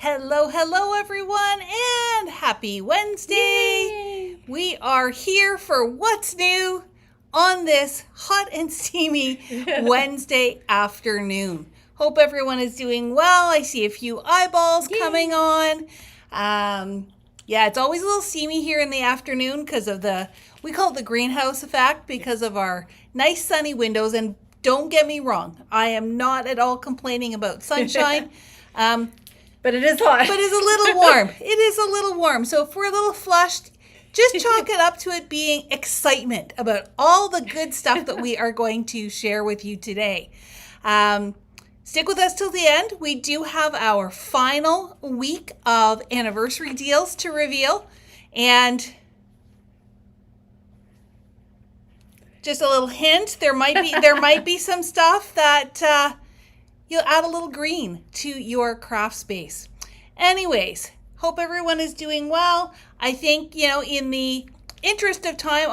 Hello everyone, and happy Wednesday. Yay. We are here for What's New on this hot and steamy Wednesday afternoon. Hope everyone is doing well. I see a few eyeballs coming on. It's always a little steamy here in the afternoon because of we call it the greenhouse effect because of our nice sunny windows. And don't get me wrong, I am not at all complaining about sunshine. But it is hot. But it's a little warm. It is a little warm. So if we're a little flushed, just chalk it up to it being excitement about all the good stuff that we are going to share with you today. Stick with us till the end. We do have our final week of anniversary deals to reveal. And just a little hint, there might be some stuff that you'll add a little green to your craft space. Anyways, hope everyone is doing well. I think, in the interest of time,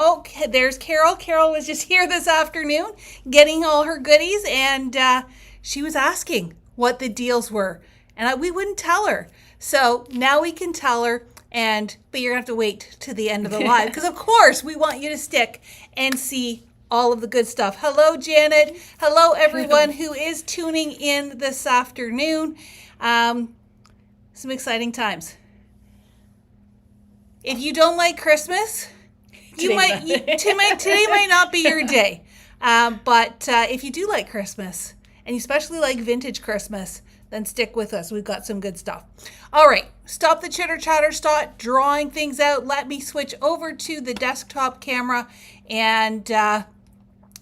there's Carol. Carol was just here this afternoon getting all her goodies, and she was asking what the deals were, and we wouldn't tell her. So now we can tell her, but you're going to have to wait to the end of the live, because of course we want you to stick and see all of the good stuff. Hello, Janet. Hello, everyone who is tuning in this afternoon. Some exciting times. If you don't like Christmas, today might not be your day. But if you do like Christmas, and you especially like vintage Christmas, then stick with us. We've got some good stuff. All right, stop the chitter chatter, stop drawing things out. Let me switch over to the desktop camera and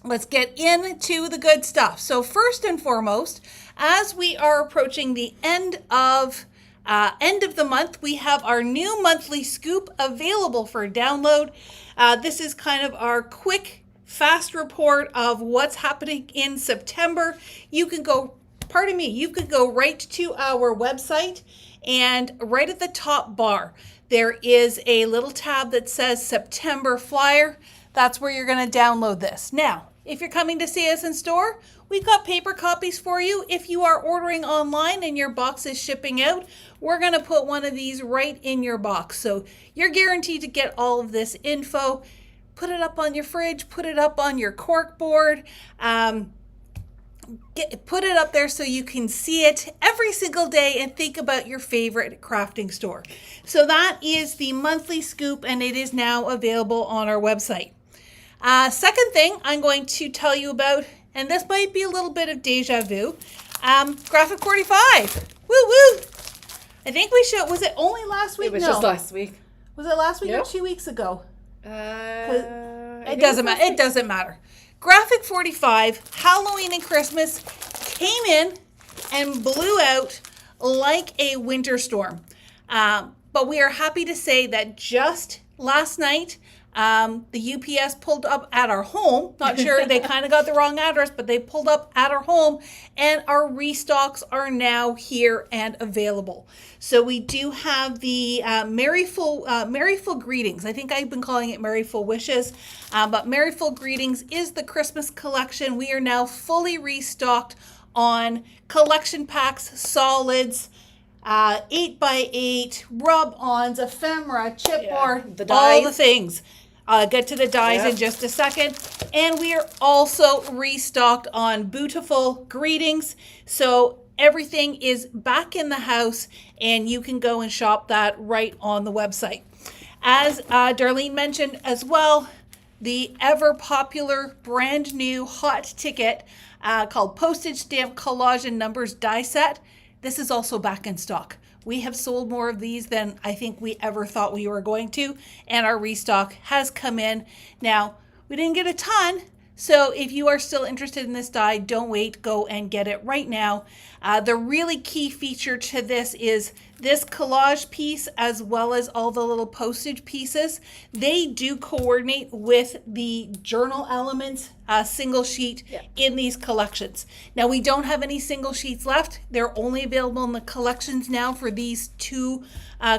let's get into the good stuff. So first and foremost, as we are approaching the end of the month, we have our new monthly scoop available for download. This is kind of our quick, fast report of what's happening in September. You can go right to our website, and right at the top bar, there is a little tab that says September Flyer. That's where you're going to download this. Now, if you're coming to see us in store, we've got paper copies for you. If you are ordering online and your box is shipping out, we're going to put one of these right in your box. So you're guaranteed to get all of this info. Put it up on your fridge, put it up on your cork board, put it up there so you can see it every single day and think about your favorite crafting store. So that is the monthly scoop, and it is now available on our website. Second thing I'm going to tell you about, and this might be a little bit of deja vu, Graphic 45. Woo woo! I think was it only last week? It was just last week. Was it last week or 2 weeks ago? It doesn't matter. Graphic 45, Halloween and Christmas, came in and blew out like a winter storm. But we are happy to say that just last night, the UPS pulled up at our home. Not sure, they kind of got the wrong address, but they pulled up at our home, and our restocks are now here and available. So we do have the Merryful Greetings. I think I've been calling it Merryful Wishes, but Merryful Greetings is the Christmas collection. We are now fully restocked on collection packs, solids, 8x8, rub-ons, ephemera, chipboard, all the things. I'll get to the dies in just a second. And we are also restocked on Beautiful Greetings. So everything is back in the house, and you can go and shop that right on the website. As Darlene mentioned as well, the ever popular brand new hot ticket called Postage Stamp Collage and Numbers Die Set. This is also back in stock. We have sold more of these than I think we ever thought we were going to, and our restock has come in. Now, we didn't get a ton, so if you are still interested in this die, don't wait, go and get it right now. The really key feature to this is this collage piece, as well as all the little postage pieces. They do coordinate with the journal elements single sheet in these collections. Now, we don't have any single sheets left. They're only available in the collections now for these two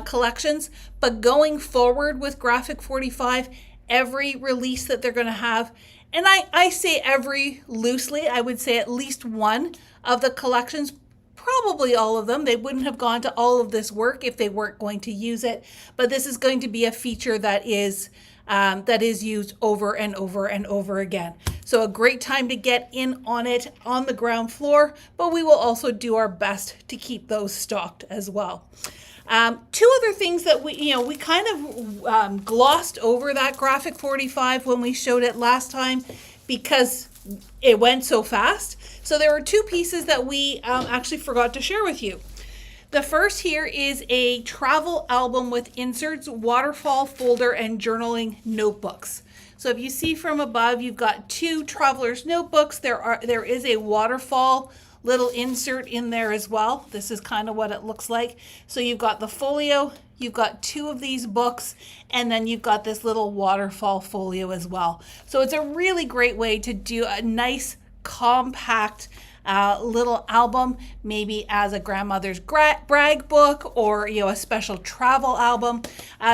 collections. But going forward with Graphic 45, every release that they're going to have, and I say every loosely, I would say at least one of the collections probably all of them. They wouldn't have gone to all of this work if they weren't going to use it. But this is going to be a feature that is used over and over and over again. So a great time to get in on it on the ground floor, but we will also do our best to keep those stocked as well. Two other things that we kind of glossed over that graphic 45 when we showed it last time because it went so fast. So there were two pieces that we actually forgot to share with you. The first here is a travel album with inserts, waterfall folder, and journaling notebooks. So if you see from above, you've got two traveler's notebooks. There is a waterfall little insert in there as well. This is kind of what it looks like. So you've got the folio, you've got two of these books, and then you've got this little waterfall folio as well. So it's a really great way to do a nice compact little album, maybe as a grandmother's brag book or a special travel album.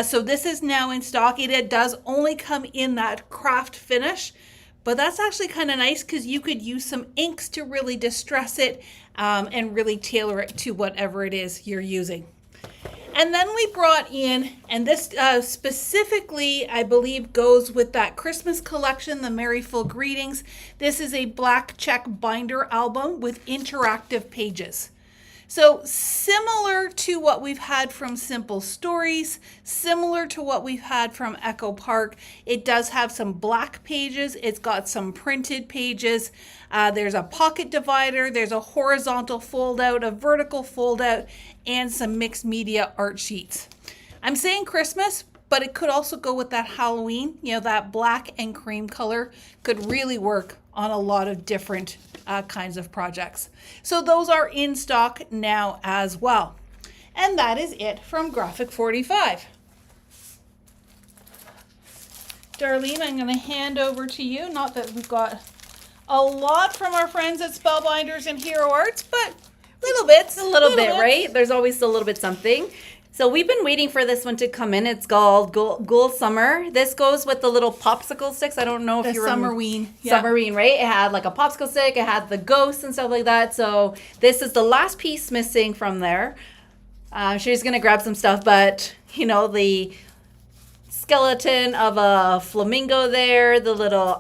So this is now in stock. It does only come in that craft finish, but that's actually kind of nice because you could use some inks to really distress it and really tailor it to whatever it is you're using. And then we brought in, and this specifically, I believe, goes with that Christmas collection, the Merryful Greetings. This is a black check binder album with interactive pages. So similar to what we've had from Simple Stories, similar to what we've had from Echo Park, it does have some black pages. It's got some printed pages. There's a pocket divider. There's a horizontal fold out, a vertical fold out, and some mixed media art sheets. I'm saying Christmas, but it could also go with that Halloween. That black and cream color could really work on a lot of different kinds of projects. So those are in stock now as well. And that is it from Graphic 45. Darlene, I'm going to hand over to you. Not that we've got a lot from our friends at Spellbinders and Hero Arts, but little bits. A little bit, right? There's always a little bit something. So we've been waiting for this one to come in. It's called Ghoul Summer. This goes with the little popsicle sticks. I don't know if you remember. Summerween. Yeah. Summerween, right? It had like a popsicle stick. It had the ghosts and stuff like that. So this is the last piece missing from there. She's going to grab some stuff, but, the skeleton of a flamingo there, the little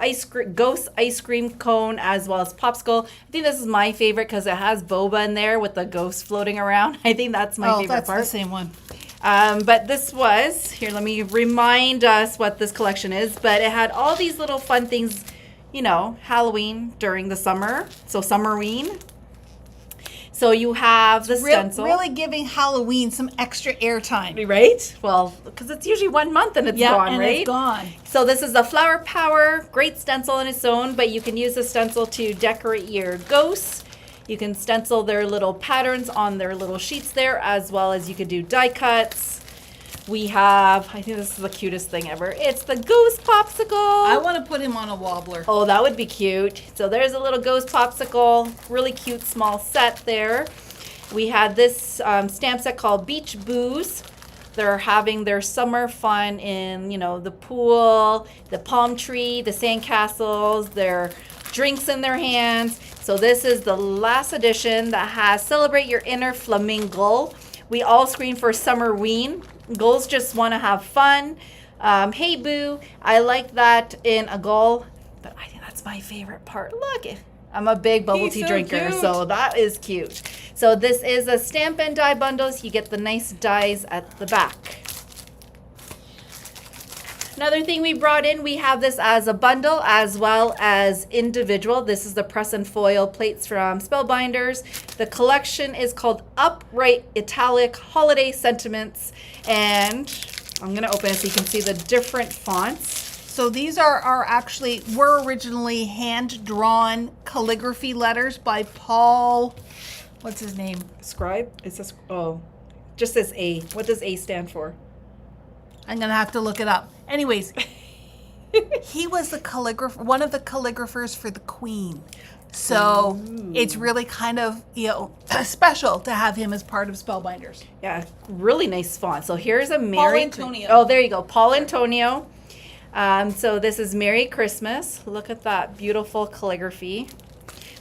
ghost ice cream cone, as well as popsicle. I think this is my favorite because it has boba in there with the ghost floating around. I think that's my favorite part. Oh, that's the same one. But this was, here, let me remind us what this collection is, but it had all these little fun things, Halloween during the summer, so Summerween. So you have the stencil. Really giving Halloween some extra airtime. Right? Well, because it's usually 1 month and it's gone, and right? It's gone. So this is the Flower Power, great stencil on its own, but you can use the stencil to decorate your ghosts. You can stencil their little patterns on their little sheets there, as well as you could do die cuts. We have, I think this is the cutest thing ever. It's the ghost popsicle. I want to put him on a wobbler. Oh, that would be cute. So there's a little ghost popsicle, really cute small set there. We had this stamp set called Beach Booze. They're having their summer fun in, the pool, the palm tree, the sandcastles, their drinks in their hands. So this is the last edition that has Celebrate Your Inner Flamingo. We all screen for Summerween. Gulls just want to have fun. Hey Boo, I like that in a gull, but I think that's my favorite part. Look, I'm a big bubble tea drinker, so that is cute. So this is a stamp and die bundles. You get the nice dies at the back. Another thing we brought in, we have this as a bundle as well as individual. This is the press and foil plates from Spellbinders. The collection is called Upright Italic Holiday Sentiments. And I'm going to open it so you can see the different fonts. So these were originally hand-drawn calligraphy letters by Paul, what's his name? Scribe? Just says A. What does A stand for? I'm going to have to look it up. Anyways, he was one of the calligraphers for the Queen. So it's really kind of, special to have him as part of Spellbinders. Yeah, really nice font. So here's a Merry... Paul Antonio. Oh, there you go. Paul Antonio. So this is Merry Christmas. Look at that beautiful calligraphy.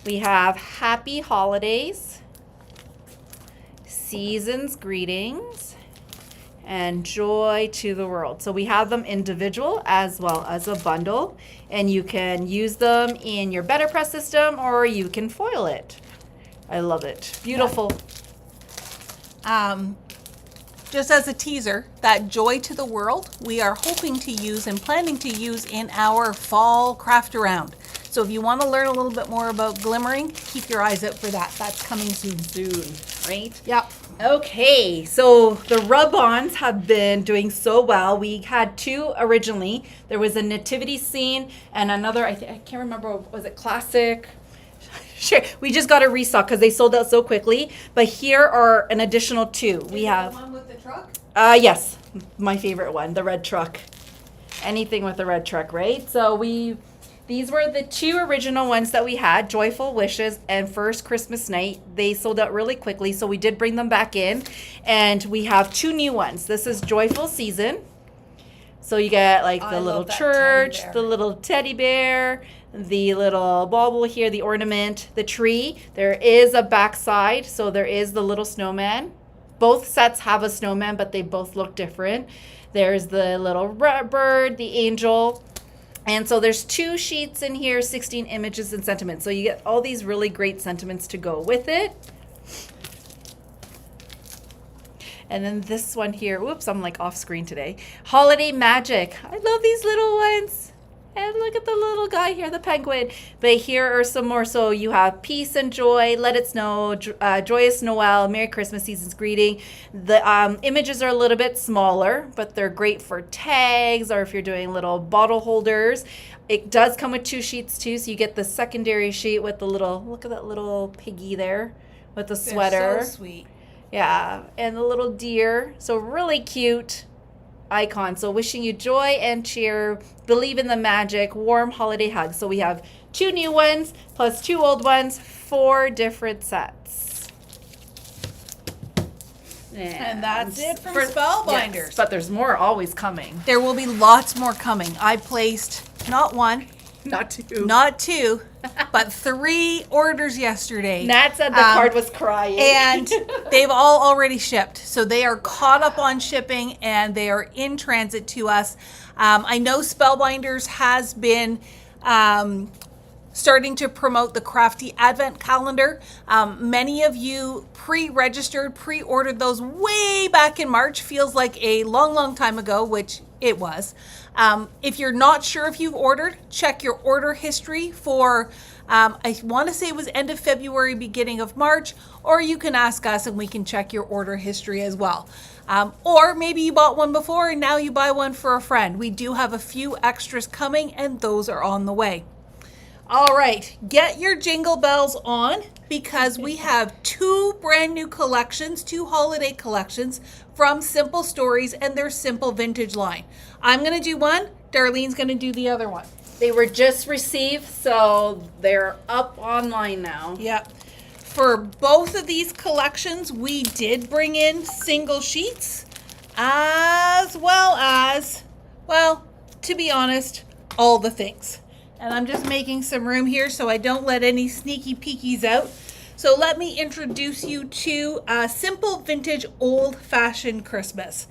We have Happy Holidays. Season's greetings and joy to the world. So we have them individual as well as a bundle, and you can use them in your better press system or you can foil it. I love it. Beautiful. Just as a teaser, that joy to the world, we are hoping to use and planning to use in our fall craft around. So if you want to learn a little bit more about glimmering, keep your eyes out for that. That's coming soon. Right? Yep. Okay, so the rub-ons have been doing so well. We had two originally. There was a nativity scene and another, I can't remember, was it classic? Sure, we just got a restock because they sold out so quickly. But here are an additional two. We have the one with the truck? Yes, my favorite one, the red truck. Anything with the red truck, right? So these were the two original ones that we had, Joyful Wishes and First Christmas Night. They sold out really quickly, so we did bring them back in. And we have two new ones. This is Joyful Season. So you get like the little church, the little teddy bear, the little bauble here, the ornament, the tree. There is a backside, so there is the little snowman. Both sets have a snowman, but they both look different. There's the little bird, the angel. And so there's 2 sheets in here, 16 images and sentiments. So you get all these really great sentiments to go with it. And then this one here, whoops, I'm like off screen today. Holiday Magic. I love these little ones. And look at the little guy here, the penguin. But here are some more. So you have peace and joy, let it snow, joyous Noel, Merry Christmas, season's greeting. The images are a little bit smaller, but they're great for tags or if you're doing little bottle holders. It does come with 2 sheets too. So you get the secondary sheet with the little, look at that little piggy there with the sweater. They're so sweet. Yeah, and the little deer. So really cute icon. So wishing you joy and cheer, believe in the magic, warm holiday hugs. So we have 2 new ones plus 2 old ones, 4 different sets. And that's it from Spellbinders. Yes, but there's more always coming. There will be lots more coming. I placed not 1, Not 2. not 2, but 3 orders yesterday. Nat said the card was crying. And they've all already shipped. So they are caught up on shipping and they are in transit to us. I know Spellbinders has been starting to promote the Crafty Advent Calendar. Many of you pre-registered, pre-ordered those way back in March. Feels like a long, long time ago, which it was. If you're not sure if you've ordered, check your order history for, I want to say it was end of February, beginning of March, or you can ask us and we can check your order history as well. Or maybe you bought one before and now you buy one for a friend. We do have a few extras coming and those are on the way. All right, get your jingle bells on because we have 2 brand new collections, 2 holiday collections from Simple Stories and their Simple Vintage line. I'm going to do one, Darlene's going to do the other one. They were just received, so they're up online now. Yep. For both of these collections, we did bring in single sheets as well as, well, to be honest, all the things. And I'm just making some room here so I don't let any sneaky peekies out. So let me introduce you to Simple Vintage Old Fashioned Christmas.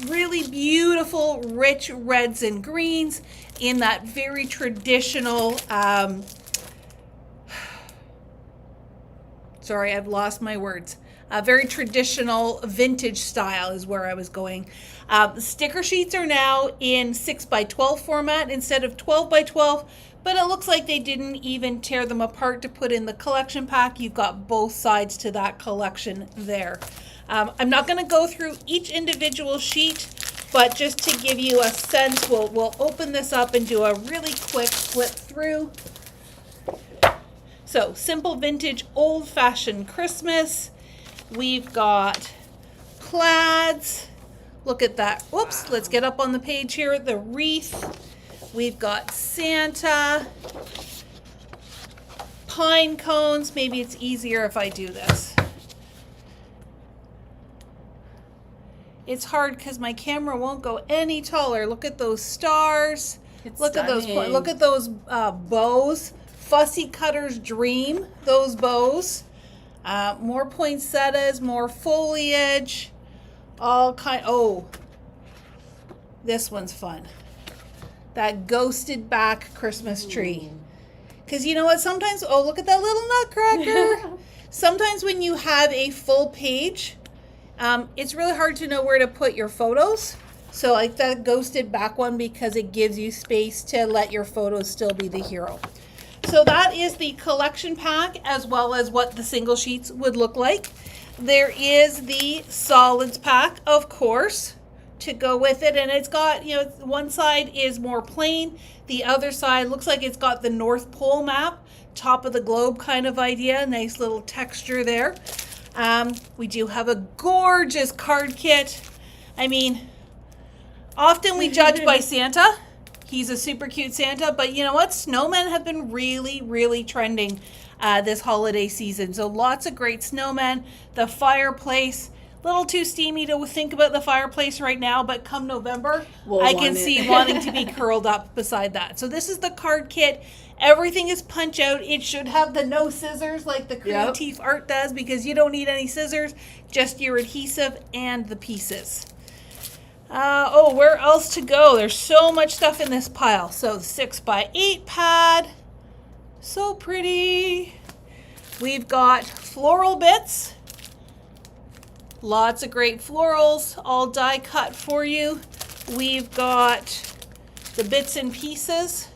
Really beautiful, rich reds and greens in that very traditional, sorry, I've lost my words. Very traditional vintage style is where I was going. The sticker sheets are now in 6x12 format instead of 12x12, but it looks like they didn't even tear them apart to put in the collection pack. You've got both sides to that collection there. I'm not going to go through each individual sheet, but just to give you a sense, we'll open this up and do a really quick flip through. So, Simple Vintage Old Fashioned Christmas. We've got plaids. Look at that. Whoops, let's get up on the page here. The wreath. We've got Santa. Pine cones. Maybe it's easier if I do this. It's hard because my camera won't go any taller. Look at those stars. Look at those bows. Fussy Cutter's Dream, those bows. More poinsettias, more foliage, all kind. Oh, this one's fun. That ghosted back Christmas tree. Because you know what? Sometimes, oh, look at that little nutcracker. Sometimes when you have a full page, it's really hard to know where to put your photos. So like that ghosted back one, because it gives you space to let your photos still be the hero. So that is the collection pack, as well as what the single sheets would look like. There is the solids pack, of course, to go with it. And it's got, you know, one side is more plain. The other side looks like it's got the North Pole map, top of the globe kind of idea. Nice little texture there. We do have a gorgeous card kit. I mean, often we judge by Santa. He's a super cute Santa, but you know what? Snowmen have been really, really trending this holiday season. So lots of great snowmen. The fireplace, a little too steamy to think about the fireplace right now, but come November, I can see wanting to be curled up beside that. So this is the card kit. Everything is punch out. It should have the no scissors like the creative art does, because you don't need any scissors, just your adhesive and the pieces. Where else to go? There's so much stuff in this pile. So the 6x8 pad, so pretty. We've got floral bits. Lots of great florals, all die cut for you. We've got the bits and pieces.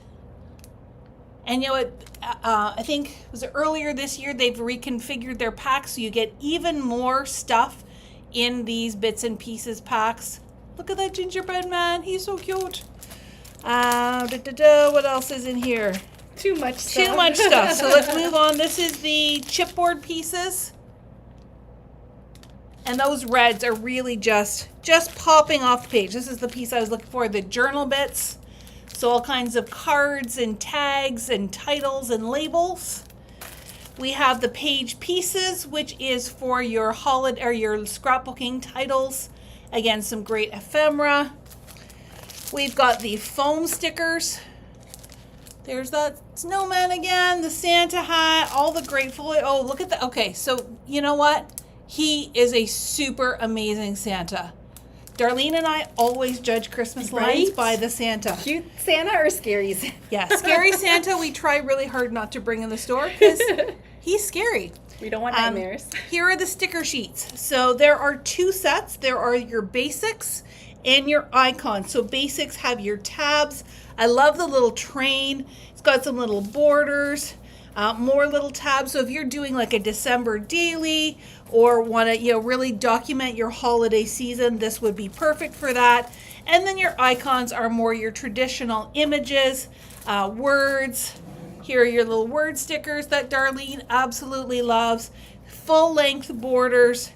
And you know what, I think it was earlier this year, they've reconfigured their packs so you get even more stuff in these bits and pieces packs. Look at that gingerbread man, he's so cute. What else is in here? Too much stuff. Too much stuff. So let's move on. This is the chipboard pieces. And those reds are really just popping off the page. This is the piece I was looking for, the journal bits. So all kinds of cards and tags and titles and labels. We have the page pieces, which is for your holiday or your scrapbooking titles. Again, some great ephemera. We've got the foam stickers. There's that snowman again, the Santa hat, all the grateful. Oh, look at that. Okay, so you know what? He is a super amazing Santa. Darlene and I always judge Christmas lights by the Santa. Cute Santa or scary Santa? Yeah, scary Santa we try really hard not to bring in the store because he's scary. We don't want nightmares. Here are the sticker sheets. So there are two sets. There are your basics and your icons. So basics have your tabs. I love the little train. It's got some little borders. More little tabs. So if you're doing like a December daily or want to, really document your holiday season, this would be perfect for that. And then your icons are more your traditional images, words. Here are your little word stickers that Darlene absolutely loves. Full length borders.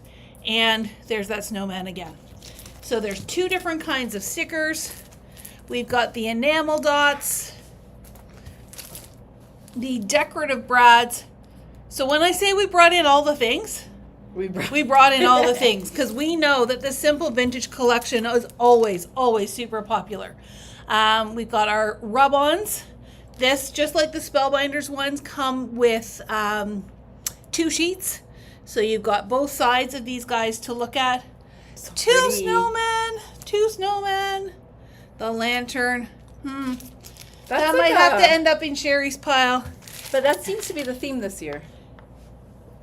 And there's that snowman again. So there's two different kinds of stickers. We've got the enamel dots, the decorative brads. So when I say we brought in all the things, we brought in all the things because we know that the Simple Vintage collection is always super popular. We've got our rub-ons. This, just like the Spellbinders ones, come with 2 sheets. So you've got both sides of these guys to look at. So two snowmen. The lantern. That might have to end up in Sherry's pile. But that seems to be the theme this year.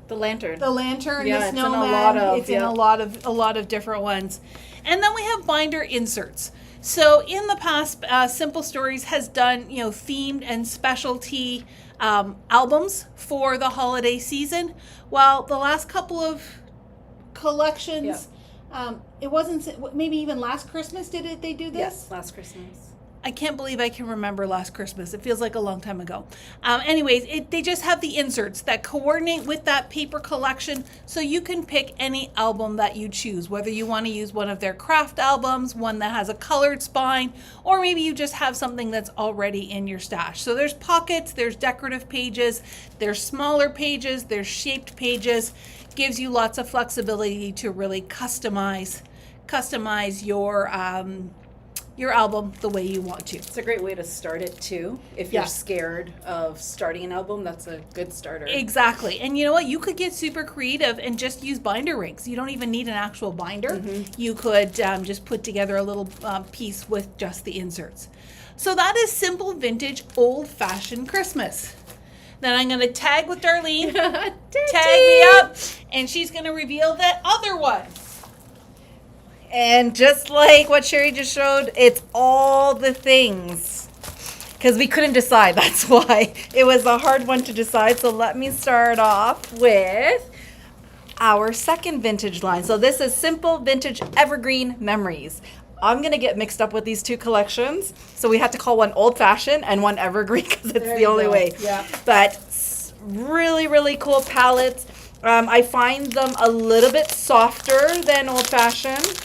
The lantern. The lantern, the snowman. It's in a lot of different ones. And then we have binder inserts. So in the past, Simple Stories has done, themed and specialty albums for the holiday season. Well, the last couple of collections, it wasn't, maybe even last Christmas they do this? Yes, last Christmas. I can't believe I can remember last Christmas. It feels like a long time ago. They just have the inserts that coordinate with that paper collection, so you can pick any album that you choose, whether you want to use one of their craft albums, one that has a colored spine, or maybe you just have something that's already in your stash. So there's pockets, there's decorative pages, there's smaller pages, there's shaped pages. Gives you lots of flexibility to really customize your your album the way you want to. It's a great way to start it too. If you're scared of starting an album, that's a good starter. Exactly. And you know what? You could get super creative and just use binder rings. You don't even need an actual binder. You could just put together a little piece with just the inserts. So that is simple vintage old-fashioned Christmas. Then I'm going to tag with Darlene, tag me up, and she's going to reveal that other one. And just like what Sherry just showed, it's all the things. Because we couldn't decide, that's why. It was a hard one to decide. So let me start off with our second vintage line. So this is Simple Vintage Evergreen Memories. I'm going to get mixed up with these two collections. So we had to call one old fashioned and one evergreen because it's the only way. Yeah. But really, really cool palettes. I find them a little bit softer than old fashioned.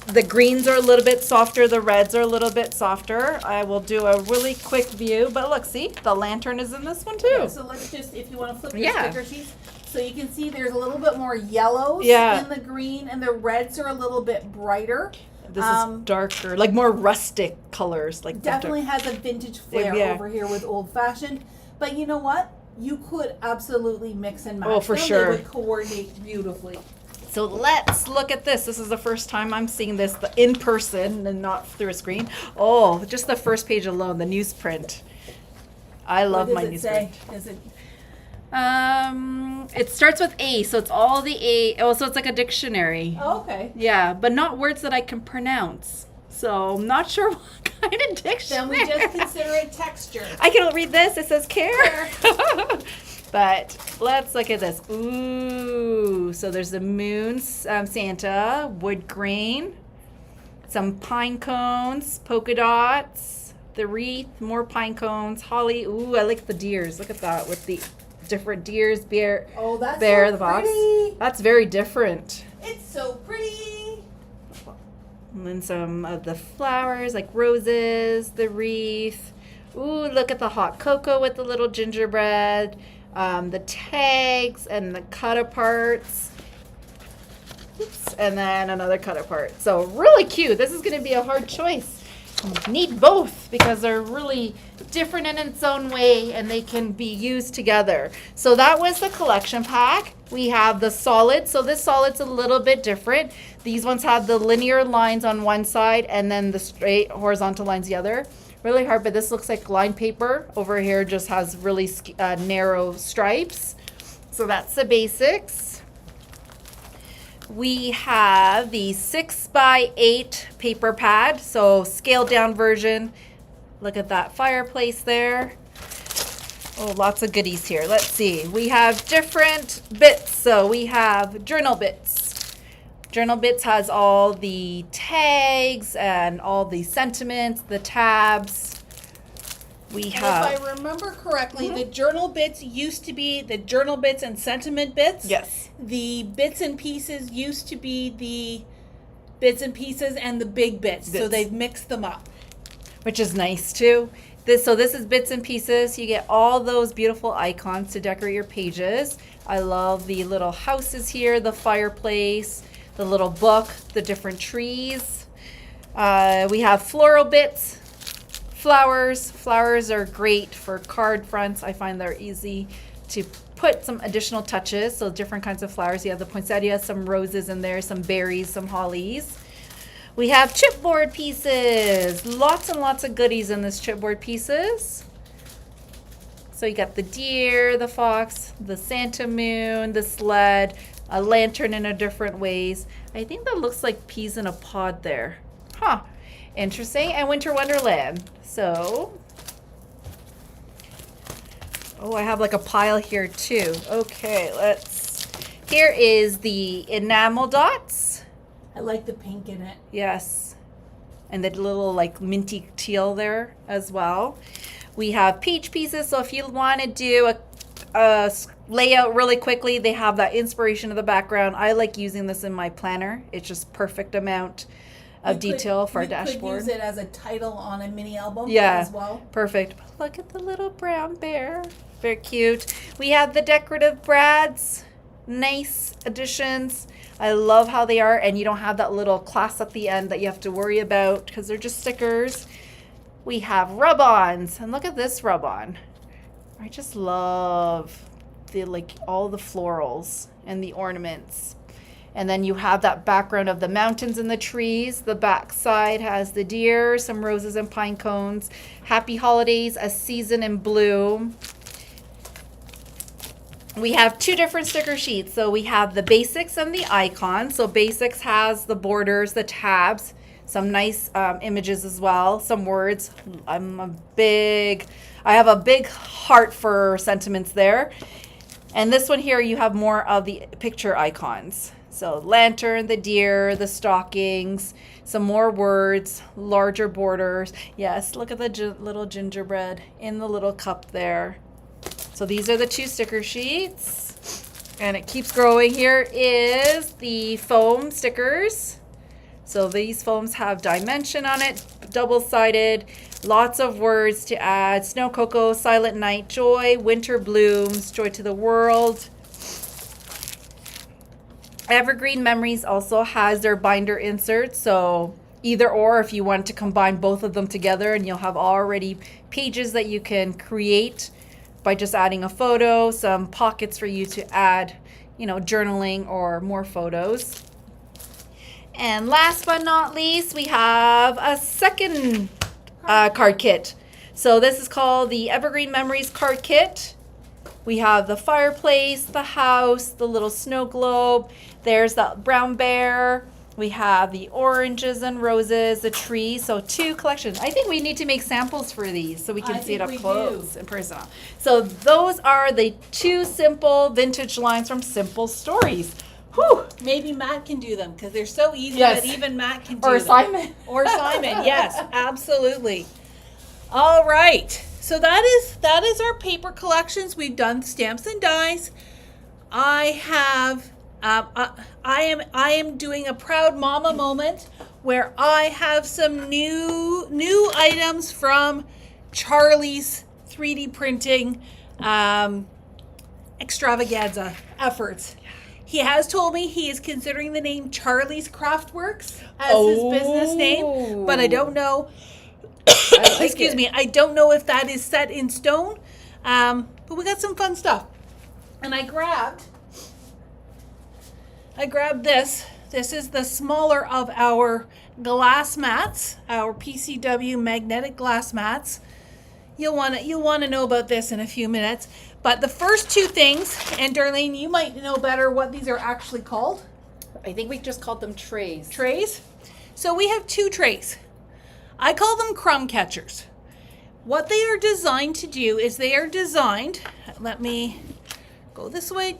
The greens are a little bit softer. The reds are a little bit softer. I will do a really quick view. But look, see, the lantern is in this one too. Yeah, so let's just, if you want to flip your sticker sheets. So you can see there's a little bit more yellows in the green, and the reds are a little bit brighter. This is darker, like more rustic colors. Like definitely has a vintage flair over here with old fashioned. But you know what? You could absolutely mix and match. Oh, for sure. They would coordinate beautifully. So let's look at this. This is the first time I'm seeing this in person and not through a screen. Oh, just the first page alone, the newsprint. I love my newsprint. Is it? It starts with A, so it's all the A. Oh, so it's like a dictionary. Oh, okay. Yeah, but not words that I can pronounce. So I'm not sure what kind of dictionary. Then we just consider it texture. I can read this. It says care. But let's look at this. Ooh, so there's the moon, Santa, wood grain, some pine cones, polka dots, the wreath, more pine cones, holly. Ooh, I like the deers. Look at that with the different deers, bear. Oh, that's bear, so the box. pretty. That's very different. It's so pretty. And then some of the flowers like roses, the wreath. Ooh, look at the hot cocoa with the little gingerbread. The tags and the cut aparts. Oops, and then another cut apart. So really cute. This is going to be a hard choice. Need both because they're really different in its own way and they can be used together. So that was the collection pack. We have the solid. So this solid's a little bit different. These ones have the linear lines on one side and then the straight horizontal lines the other. Really hard, but this looks like lined paper. Over here just has really narrow stripes. So that's the basics. We have the 6x8 paper pad, so scaled down version. Look at that fireplace there. Oh, lots of goodies here. Let's see. We have different bits. So we have journal bits. Journal Bits has all the tags and all the sentiments, the tabs. We have. If I remember correctly, the Journal Bits used to be the Journal Bits and Sentiment Bits. Yes. The Bits and Pieces used to be the Bits and Pieces and the Big Bits. So they've mixed them up. Which is nice too. This is Bits and Pieces. You get all those beautiful icons to decorate your pages. I love the little houses here, the fireplace, the little book, the different trees. We have floral bits, flowers. Flowers are great for card fronts. I find they're easy to put some additional touches. So different kinds of flowers. You have the poinsettia, some roses in there, some berries, some hollies. We have chipboard pieces. Lots and lots of goodies in this chipboard pieces. So you got the deer, the fox, the Santa moon, the sled, a lantern in a different ways. I think that looks like peas in a pod there. Huh. Interesting. And Winter Wonderland. So, oh, I have like a pile here too. Okay, here is the enamel dots. I like the pink in it. Yes. And the little like minty teal there as well. We have peach pieces. So if you want to do a layout really quickly, they have that inspiration of the background. I like using this in my planner. It's just perfect amount of detail for a dashboard. You could use it as a title on a mini album as well. Perfect. Look at the little brown bear. Very cute. We have the decorative brads. Nice additions. I love how they are, and you don't have that little clasp at the end that you have to worry about because they're just stickers. We have rub-ons, and look at this rub-on. I just love the all the florals and the ornaments. And then you have that background of the mountains and the trees. The back side has the deer, some roses and pine cones. Happy holidays, a season in bloom. We have two different sticker sheets. So we have the basics and the icons. So basics has the borders, the tabs, some nice images as well, some words. I have a big heart for sentiments there. And this one here, you have more of the picture icons. So lantern, the deer, the stockings, some more words, larger borders. Yes, look at the little gingerbread in the little cup there. So these are the two sticker sheets. And it keeps growing. Here is the foam stickers. So these foams have dimension on it, double-sided, lots of words to add. Snow cocoa, silent night, joy, winter blooms, joy to the world. Evergreen Memories also has their binder inserts, so either or if you want to combine both of them together, and you'll have already pages that you can create by just adding a photo, some pockets for you to add, journaling or more photos. And last but not least, we have a second card kit. So this is called the Evergreen Memories card kit. We have the fireplace, the house, the little snow globe. There's the brown bear. We have the oranges and roses, the tree. So two collections. I think we need to make samples for these so we can see it up close and personal. So those are the two simple vintage lines from Simple Stories. Whew. Maybe Matt can do them because they're so easy that even Matt can do them. Simon. Or Simon, yes, absolutely. All right. So that is our paper collections. We've done stamps and dies. I am doing a proud mama moment where I have some new items from Charlie's 3D printing extravaganza efforts. He has told me he is considering the name Charlie's Craftworks as his business name, but I don't know. Excuse me. I don't know if that is set in stone, but we got some fun stuff. And I grabbed this. This is the smaller of our glass mats, our PCW magnetic glass mats. You'll want to know about this in a few minutes. But the first two things, and Darlene, you might know better what these are actually called. I think we just called them trays. Trays? So we have two trays. I call them crumb catchers. What they are designed to do is they are designed, let me go this way,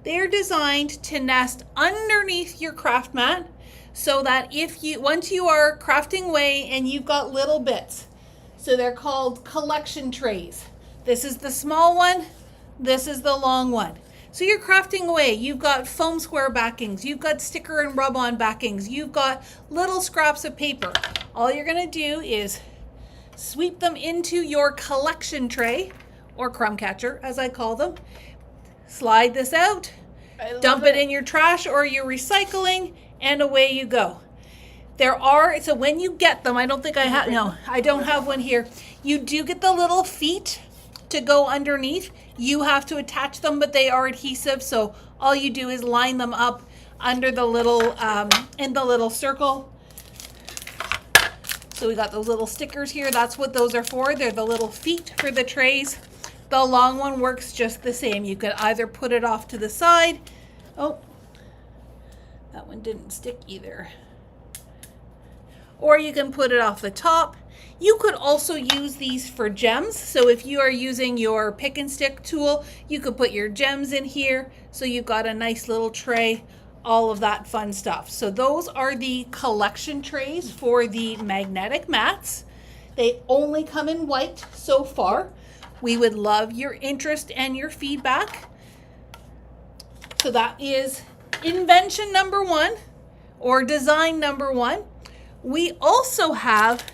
They are designed to nest underneath your craft mat so that once you are crafting away and you've got little bits, so they're called collection trays. This is the small one, this is the long one. So you're crafting away, you've got foam square backings, you've got sticker and rub-on backings, you've got little scraps of paper. All you're gonna do is sweep them into your collection tray, or crumb catcher as I call them. Slide this out, dump it in your trash or your recycling, and away you go. So when you get them, I don't have one here. You do get the little feet to go underneath. You have to attach them, but they are adhesive, so all you do is line them up under the little, in the little circle. So we got those little stickers here. That's what those are for. They're the little feet for the trays. The long one works just the same. You could either put it off to the side. Oh, that one didn't stick either. Or you can put it off the top. You could also use these for gems. So if you are using your pick and stick tool, you could put your gems in here. So you've got a nice little tray, all of that fun stuff. So those are the collection trays for the magnetic mats. They only come in white so far. We would love your interest and your feedback. So that is invention number one, or design number one. We also have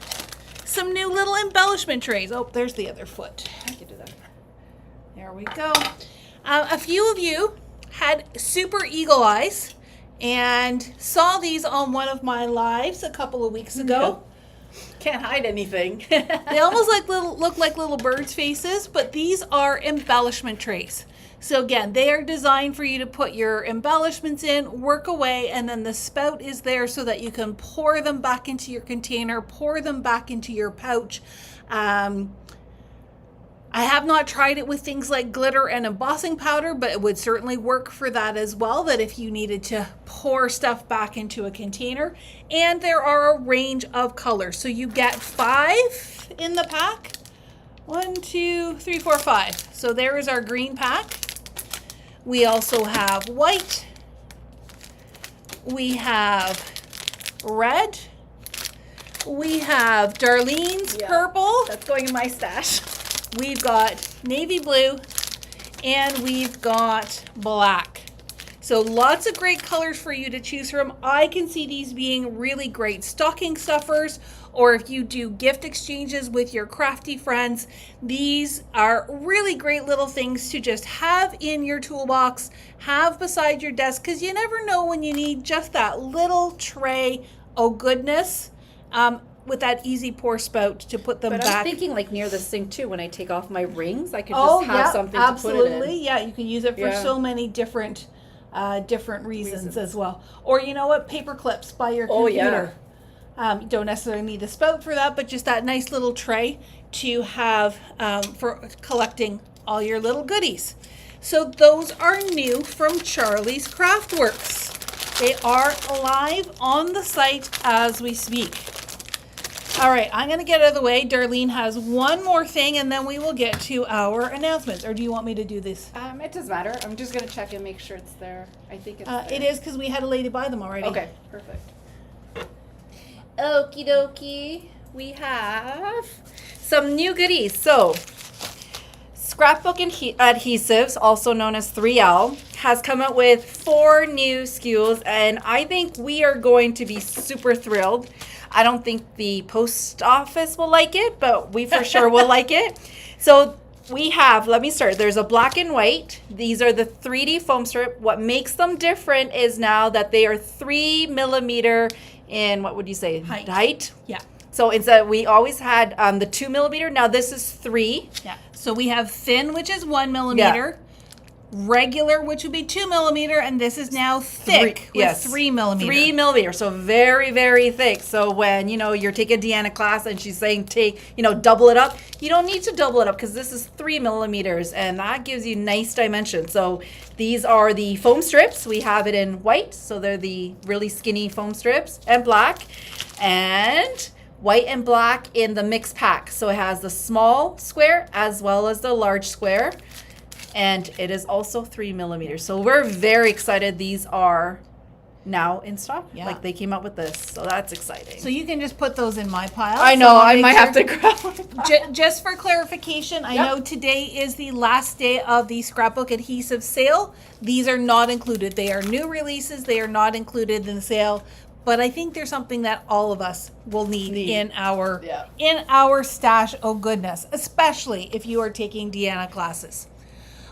some new little embellishment trays. Oh, there's the other foot. I can do that. There we go. A few of you had super eagle eyes and saw these on one of my lives a couple of weeks ago. Can't hide anything. They almost look like little birds' faces, but these are embellishment trays. So again, they are designed for you to put your embellishments in, work away, and then the spout is there so that you can pour them back into your container, pour them back into your pouch. I have not tried it with things like glitter and embossing powder, but it would certainly work for that as well, that if you needed to pour stuff back into a container. And there are a range of colors. So you get 5 in the pack. 1, 2, 3, 4, 5. So there is our green pack. We also have white. We have red. We have Darlene's purple. That's going in my stash. We've got navy blue, and we've got black. So lots of great colors for you to choose from. I can see these being really great stocking stuffers, or if you do gift exchanges with your crafty friends, these are really great little things to just have in your toolbox, have beside your desk, because you never know when you need just that little tray of goodness. With that easy pour spout to put them back. But I'm thinking like near the sink too, when I take off my rings, I could just have something to put it in. Yeah, you can use it for so many different reasons as well. Or you know what, paper clips by your computer. You don't necessarily need the spout for that, but just that nice little tray to have for collecting all your little goodies. So those are new from Charlie's Craftworks. They are live on the site as we speak. All right, I'm going to get out of the way. Darlene has one more thing, and then we will get to our announcements. Or do you want me to do this? It doesn't matter. I'm just going to check and make sure it's there. I think it's there. It is, because we had a lady buy them already. Okay, perfect. Okie dokie. We have some new goodies. So, Scrapbook Adhesives, also known as 3L, has come out with 4 new SKUs, and I think we are going to be super thrilled. I don't think the post office will like it, but we for sure will like it. So we have, let me start. There's a black and white. These are the 3D foam strip. What makes them different is now that they are 3 millimeter in, what would you say? Height? Yeah. So instead, we always had the 2 millimeter. Now this is 3. Yeah. So we have thin, which is 1 millimeter. Regular, which would be 2 millimeter, and this is now thick with 3 millimeter. 3 millimeter, so very, very thick. So when you're taking Deanna class and she's saying double it up, you don't need to double it up because this is 3 millimeters, and that gives you nice dimension. So these are the foam strips. We have it in white, so they're the really skinny foam strips, and black, and white and black in the mixed pack. So it has the small square as well as the large square. And it is also 3 millimeters. So we're very excited. These are now in stock. Yeah. Like they came out with this. So that's exciting. So you can just put those in my pile. I know. I might have to grab one. Just for clarification, I know today is the last day of the Scrapbook Adhesive sale. These are not included. They are new releases. They are not included in the sale. But I think there's something that all of us will need. in our stash of goodness, especially if you are taking Deanna classes.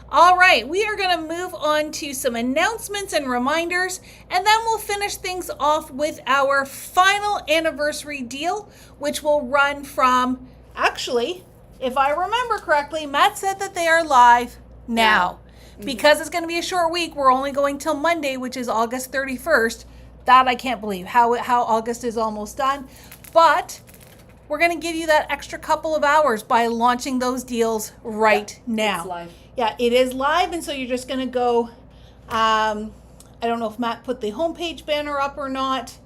All right, we are going to move on to some announcements and reminders, and then we'll finish things off with our final anniversary deal, which will run from, actually, if I remember correctly, Matt said that they are live now. Because it's going to be a short week, we're only going till Monday, which is August 31st. That I can't believe, how August is almost done. But we're going to give you that extra couple of hours by launching those deals right now. It's live. Yeah, it is live, and so you're just going to go, I don't know if Matt put the homepage banner up or not.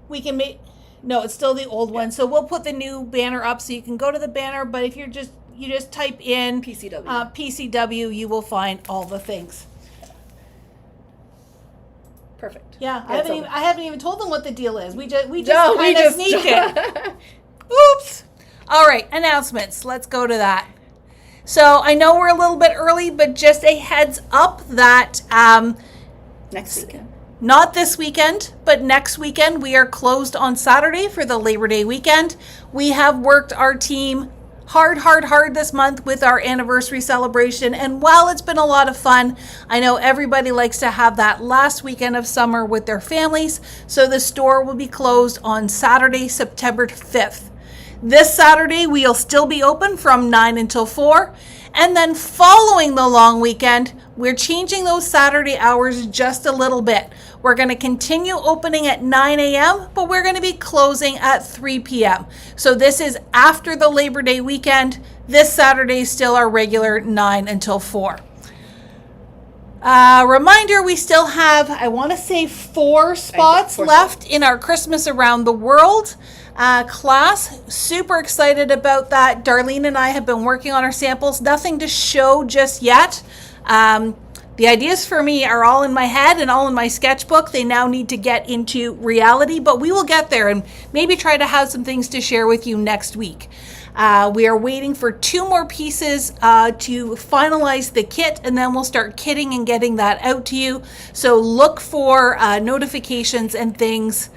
We can make, no, it's still the old one. So we'll put the new banner up so you can go to the banner, but if you just type in PCW, you will find all the things. Perfect. Yeah, I haven't even told them what the deal is. We just sneak it. Oops. All right, announcements. Let's go to that. So I know we're a little bit early, but just a heads up that next weekend. Not this weekend, but next weekend we are closed on Saturday for the Labor Day weekend. We have worked our team hard this month with our anniversary celebration. And while it's been a lot of fun, I know everybody likes to have that last weekend of summer with their families. So the store will be closed on Saturday, September 5th. This Saturday, we'll still be open from 9 until 4. And then following the long weekend, we're changing those Saturday hours just a little bit. We're going to continue opening at 9 a.m., but we're going to be closing at 3 p.m. So this is after the Labor Day weekend. This Saturday is still our regular 9 until 4. Reminder, we still have, I want to say 4 spots left in our Christmas Around the World class. Super excited about that. Darlene and I have been working on our samples. Nothing to show just yet. The ideas for me are all in my head and all in my sketchbook. They now need to get into reality, but we will get there and maybe try to have some things to share with you next week. We are waiting for 2 more pieces to finalize the kit, and then we'll start kitting and getting that out to you. So look for notifications and things.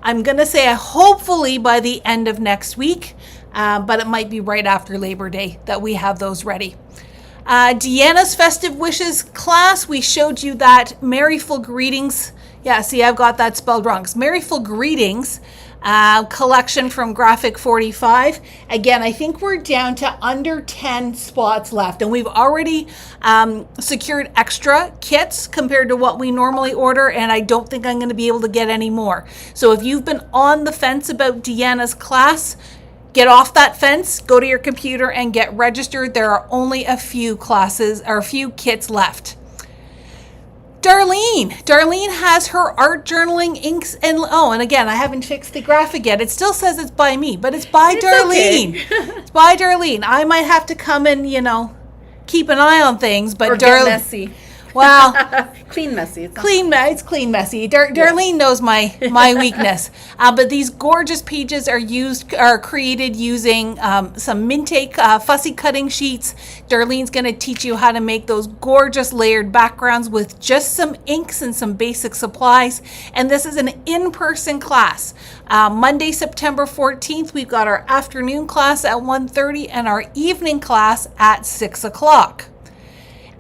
I'm going to say hopefully by the end of next week, but it might be right after Labor Day that we have those ready. Deanna's Festive Wishes class, we showed you that Merryful Greetings. Yeah, see, I've got that spelled wrong. It's Merryful Greetings collection from Graphic 45. Again, I think we're down to under 10 spots left, and we've already secured extra kits compared to what we normally order, and I don't think I'm going to be able to get any more. So if you've been on the fence about Deanna's class, get off that fence, go to your computer and get registered. There are only a few classes or a few kits left. Darlene has her art journaling inks and again, I haven't fixed the graphic yet. It still says it's by me, but it's by Darlene. Okay. It's by Darlene. I might have to come and, keep an eye on things, but get messy. Well, clean messy. It's clean messy. Darlene knows my weakness. But these gorgeous pages are created using some Mintake fussy cutting sheets. Darlene's going to teach you how to make those gorgeous layered backgrounds with just some inks and some basic supplies. And this is an in-person class. Monday, September 14th, we've got our afternoon class at 1:30 and our evening class at 6 o'clock.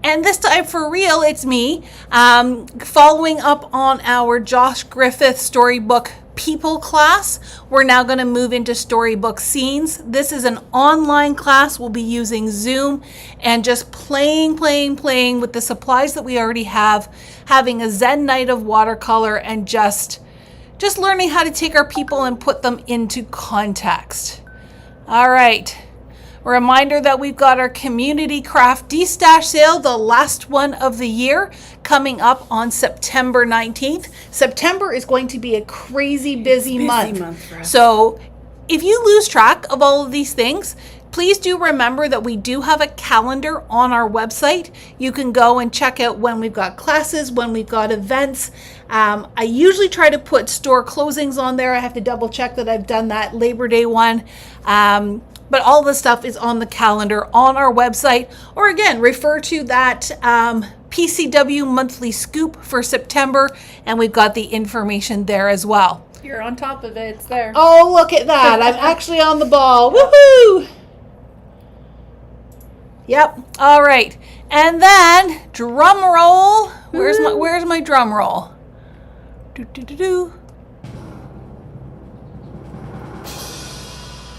And this time, for real, it's me, following up on our Josh Griffith Storybook People class. We're now going to move into Storybook Scenes. This is an online class. We'll be using Zoom and just playing with the supplies that we already have, having a Zen night of watercolor, and just learning how to take our people and put them into context. All right. A reminder that we've got our Community Craft D-Stash sale, the last one of the year, coming up on September 19th. September is going to be a crazy busy month for us. So if you lose track of all of these things, please do remember that we do have a calendar on our website. You can go and check out when we've got classes, when we've got events. I usually try to put store closings on there. I have to double check that I've done that Labor Day one. But all the stuff is on the calendar on our website. Or again, refer to that PCW monthly scoop for September, and we've got the information there as well. You're on top of it. It's there. Oh, look at that. I'm actually on the ball. Woohoo! Yep. All right. And then drum roll. Where's my drum roll? Do.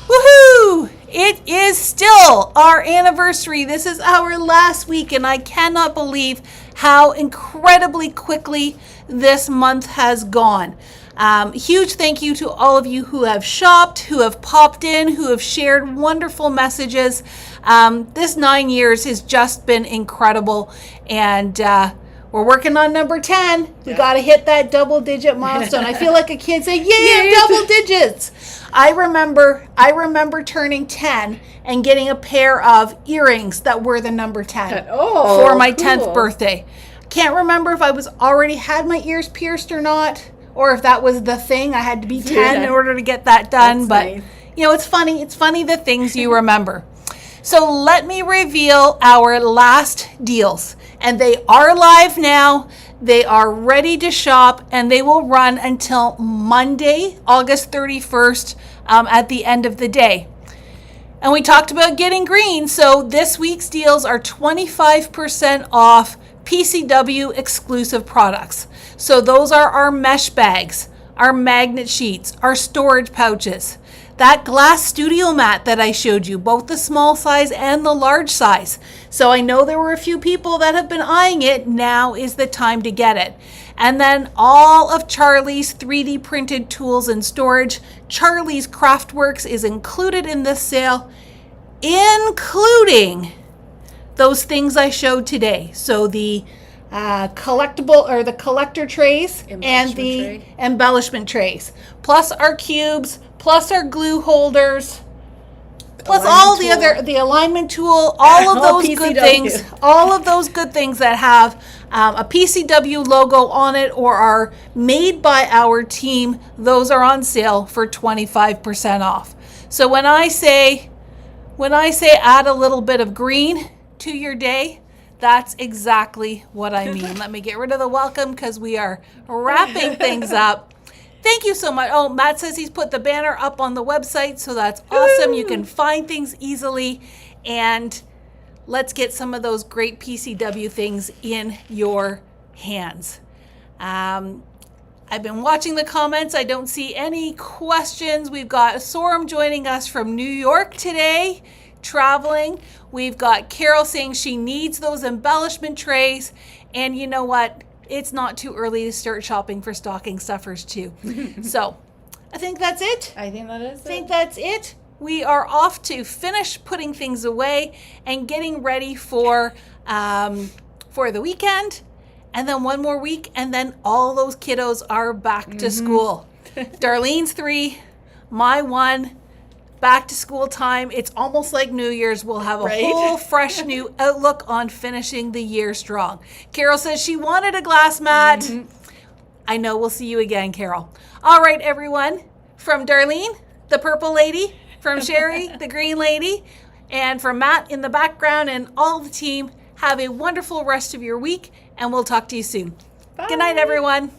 Woohoo! It is still our anniversary. This is our last week, and I cannot believe how incredibly quickly this month has gone. Huge thank you to all of you who have shopped, who have popped in, who have shared wonderful messages. This 9 years has just been incredible, and we're working on number 10. We got to hit that double-digit milestone. I feel like a kid saying, "Yeah, double digits." I remember turning 10 and getting a pair of earrings that were the number 10 for my 10th birthday. Can't remember if I was already had my ears pierced or not, or if that was the thing. I had to be 10 in order to get that done. But nice. It's funny. It's funny the things you remember. So let me reveal our last deals. And they are live now. They are ready to shop, and they will run until Monday, August 31st, at the end of the day. And we talked about getting green. So this week's deals are 25% off PCW exclusive products. So those are our mesh bags, our magnet sheets, our storage pouches, that glass studio mat that I showed you, both the small size and the large size. So I know there were a few people that have been eyeing it. Now is the time to get it. And then all of Charlie's 3D printed tools and storage. Charlie's Craftworks is included in this sale, including those things I showed today. So the collectible or the collector trays and the embellishment trays, plus our cubes, plus our glue holders, plus all the other, the alignment tool, all of those good things, all of those good things that have a PCW logo on it or are made by our team. Those are on sale for 25% off. So when I say add a little bit of green to your day, that's exactly what I mean. Let me get rid of the welcome because we are wrapping things up. Thank you so much. Oh, Matt says he's put the banner up on the website, so that's awesome. You can find things easily, and let's get some of those great PCW things in your hands. I've been watching the comments. I don't see any questions. We've got Sorum joining us from New York today, traveling. We've got Carol saying she needs those embellishment trays. And you know what? It's not too early to start shopping for stocking stuffers too. So I think that's it. I think that is that's it. We are off to finish putting things away and getting ready for the weekend. And then one more week, and then all those kiddos are back to school. Darlene's 3, my 1. Back to school time. It's almost like New Year's. We'll have a whole fresh new outlook on finishing the year strong. Carol says she wanted a glass mat. I know. We'll see you again, Carol. All right, everyone. From Darlene, the purple lady, from Sherry, the green lady, and from Matt in the background and all the team, have a wonderful rest of your week, and we'll talk to you soon. Bye. Good night, everyone.